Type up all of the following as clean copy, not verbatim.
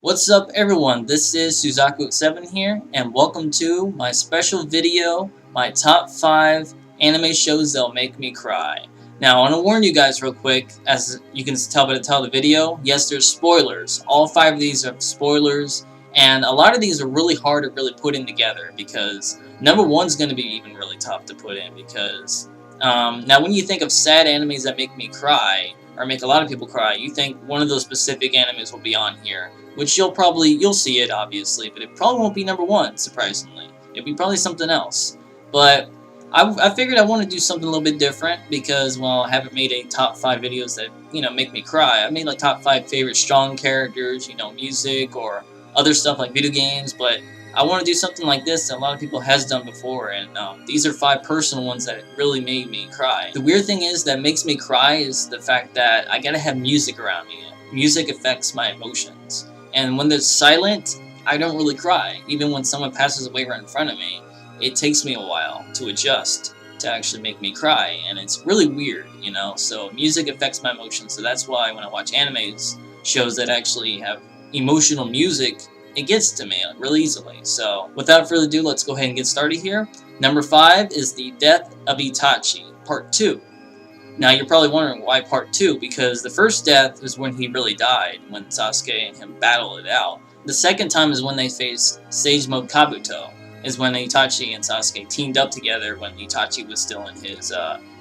What's up everyone, this is Suzaku7 here, and welcome to my special video, my top 5 anime shows that'll make me cry. Now, I want to warn you guys real quick, as you can tell by the title of the video, yes, there's spoilers. All 5 of these are spoilers, and a lot of these are really hard to really put in together, because number 1 is going to be even really tough to put in, because now when you think of sad animes that make me cry, or make a lot of people cry, you think one of those specific animes will be on here, which you'll see it obviously, but it probably won't be number 1, surprisingly. It'll be probably something else. But I figured I want to do something a little bit different because, well, I haven't made a top 5 videos that, make me cry. I made like top 5 favorite strong characters, music or other stuff like video games, but I want to do something like this that a lot of people has done before, and these are 5 personal ones that really made me cry. The weird thing is that makes me cry is the fact that I gotta have music around me. Music affects my emotions, and when there's silent, I don't really cry. Even when someone passes away right in front of me, it takes me a while to adjust to actually make me cry, and it's really weird, So music affects my emotions, so that's why when I watch animes, shows that actually have emotional music, it gets to me really easily. So without further ado, let's go ahead and get started here. Number 5 is The Death of Itachi, Part 2. Now you're probably wondering why Part 2, because the first death is when he really died, when Sasuke and him battled it out. The second time is when they faced Sage Mode Kabuto, is when Itachi and Sasuke teamed up together when Itachi was still in his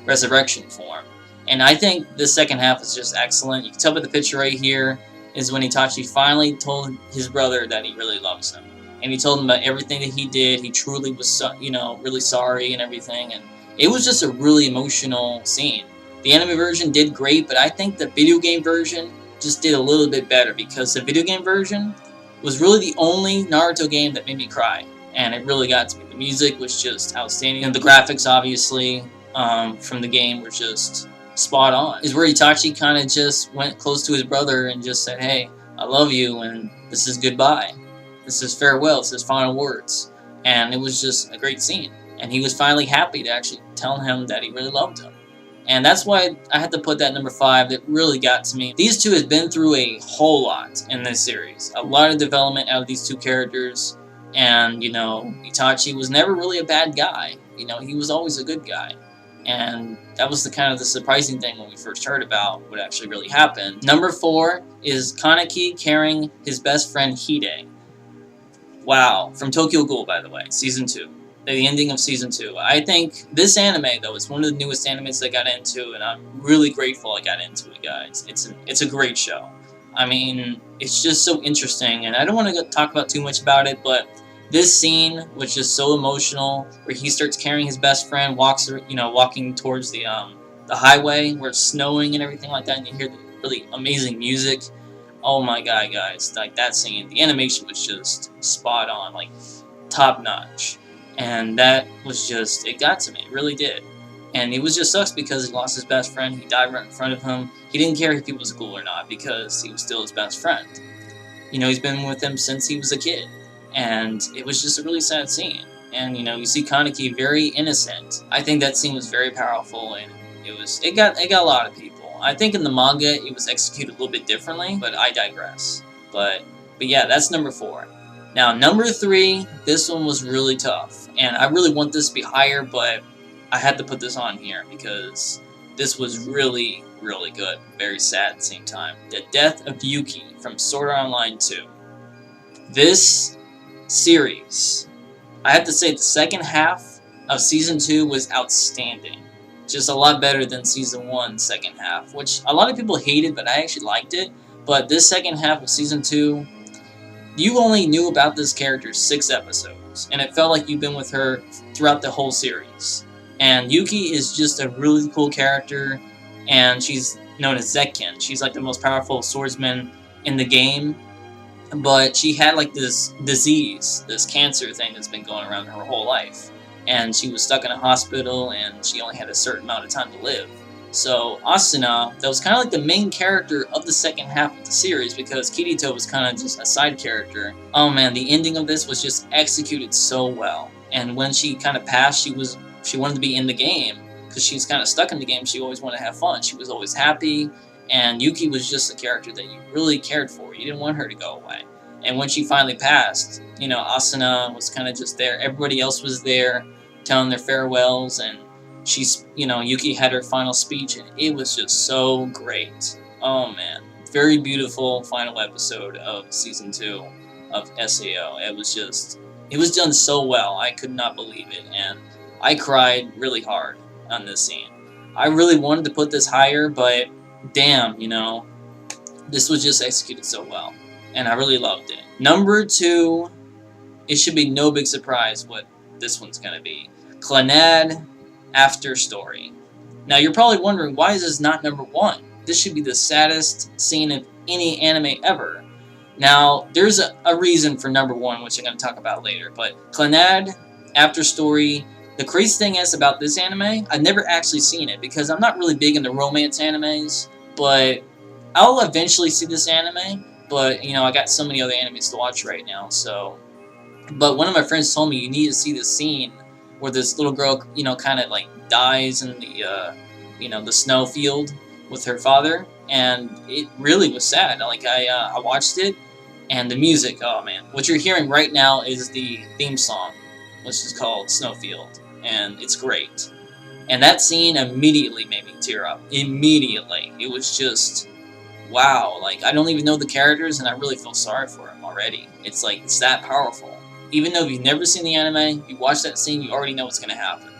resurrection form. And I think this second half is just excellent. You can tell by the picture right here, is when Itachi finally told his brother that he really loves him. And he told him about everything that he did. He truly was, really sorry and everything. And it was just a really emotional scene. The anime version did great, but I think the video game version just did a little bit better, because the video game version was really the only Naruto game that made me cry. And it really got to me. The music was just outstanding. And the graphics, obviously, from the game were just spot on. Is where Itachi kind of just went close to his brother and just said, hey, I love you, and this is goodbye. This is farewell. This is final words. And it was just a great scene. And he was finally happy to actually tell him that he really loved him. And that's why I had to put that number 5. That really got to me. These two have been through a whole lot in this series. A lot of development out of these two characters. And, Itachi was never really a bad guy. He was always a good guy. And that was the surprising thing when we first heard about what actually really happened. Number 4 is Kaneki carrying his best friend Hide. Wow. From Tokyo Ghoul, by the way. Season 2. The ending of Season 2. I think this anime, though, is one of the newest animes I got into, and I'm really grateful I got into it, guys. It's a great show. I mean, it's just so interesting, and I don't want to talk about too much about it, but this scene was just so emotional, where he starts carrying his best friend, walking towards the highway where it's snowing and everything like that, and you hear the really amazing music. Oh my god, guys, like that scene, the animation was just spot on, like top notch, and that was just, it got to me, it really did. And it was just sucks because he lost his best friend, he died right in front of him. He didn't care if he was cool or not, because he was still his best friend. He's been with him since he was a kid. And it was just a really sad scene. And, you see Kaneki very innocent. I think that scene was very powerful, and it got a lot of people. I think in the manga it was executed a little bit differently, but I digress. But yeah, that's number 4. Now, number 3, this one was really tough. And I really want this to be higher, but I had to put this on here because this was really, really good. Very sad at the same time. The Death of Yuki from Sword Art Online 2. This series, I have to say the second half of Season 2 was outstanding. Just a lot better than Season 1 second half, which a lot of people hated, but I actually liked it. But this second half of Season 2, you only knew about this character 6 episodes, and it felt like you've been with her throughout the whole series. And Yuki is just a really cool character, and she's known as Zekin. She's like the most powerful swordsman in the game. But she had like this disease, this cancer thing that's been going around her whole life. And she was stuck in a hospital, and she only had a certain amount of time to live. So Asuna, that was kind of like the main character of the second half of the series, because Kirito was kind of just a side character. Oh man, the ending of this was just executed so well. And when she kind of passed, she wanted to be in the game, because she's kind of stuck in the game. She always wanted to have fun. She was always happy. And Yuki was just a character that you really cared for. You didn't want her to go away. And when she finally passed, you know, Asuna was kind of just there. Everybody else was there telling their farewells, and she's, you know, Yuki had her final speech, and it was just so great. Oh man, very beautiful final episode of season 2 of SAO. It was done so well. I could not believe it, and I cried really hard on this scene. I really wanted to put this higher, but damn, you know, this was just executed so well, and I really loved it. Number 2, it should be no big surprise what this one's gonna be. Clannad After Story. Now you're probably wondering, why is this not number 1? This should be the saddest scene of any anime ever. Now there's a reason for number 1, which I'm gonna talk about later, but Clannad After Story. The crazy thing is about this anime, I've never actually seen it because I'm not really big into romance animes, but I'll eventually see this anime. But, you know, I got so many other animes to watch right now, so. But one of my friends told me you need to see this scene where this little girl, you know, kind of like dies in the, you know, the Snowfield with her father, and it really was sad. Like, I watched it, and the music, oh man. What you're hearing right now is the theme song, which is called Snowfield, and it's great. And that scene immediately made me tear up. Immediately. It was just, wow. Like, I don't even know the characters, and I really feel sorry for them already. It's like, it's that powerful. Even though you've never seen the anime, you watch that scene, you already know what's going to happen.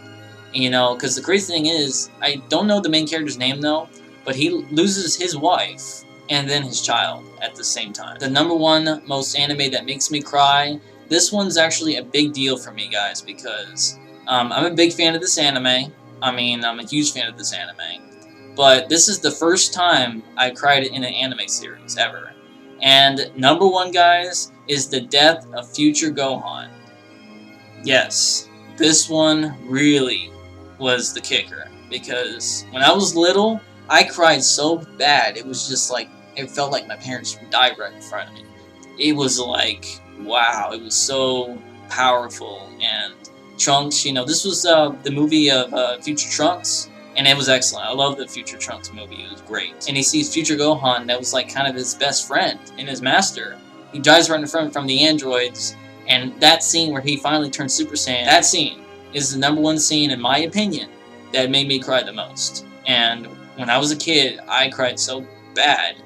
And, you know, because the crazy thing is, I don't know the main character's name, though, but he loses his wife and then his child at the same time. The number 1 most anime that makes me cry, this one's actually a big deal for me, guys, because I'm a big fan of this anime. I mean, I'm a huge fan of this anime. But this is the first time I cried in an anime series, ever. And number 1, guys, is the death of Future Gohan. Yes, this one really was the kicker. Because when I was little, I cried so bad, it was just like, it felt like my parents died right in front of me. It was like, wow, it was so powerful. And Trunks, you know, this was the movie of Future Trunks, and it was excellent. I love the Future Trunks movie. It was great. And he sees Future Gohan, that was like kind of his best friend and his master. He dies right in front from the androids, and that scene where he finally turns Super Saiyan, that scene is the number 1 scene, in my opinion, that made me cry the most. And when I was a kid, I cried so bad.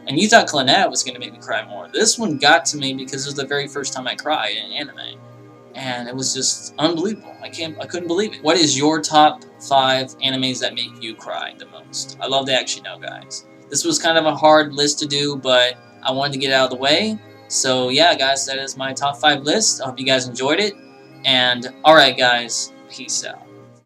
And you thought Clannad was going to make me cry more. This one got to me because it was the very first time I cried in anime. And it was just unbelievable. I couldn't believe it. What is your top 5 animes that make you cry the most? I love to actually know, guys. This was kind of a hard list to do, but I wanted to get it out of the way. So yeah, guys, that is my top 5 list. I hope you guys enjoyed it. And alright, guys, peace out.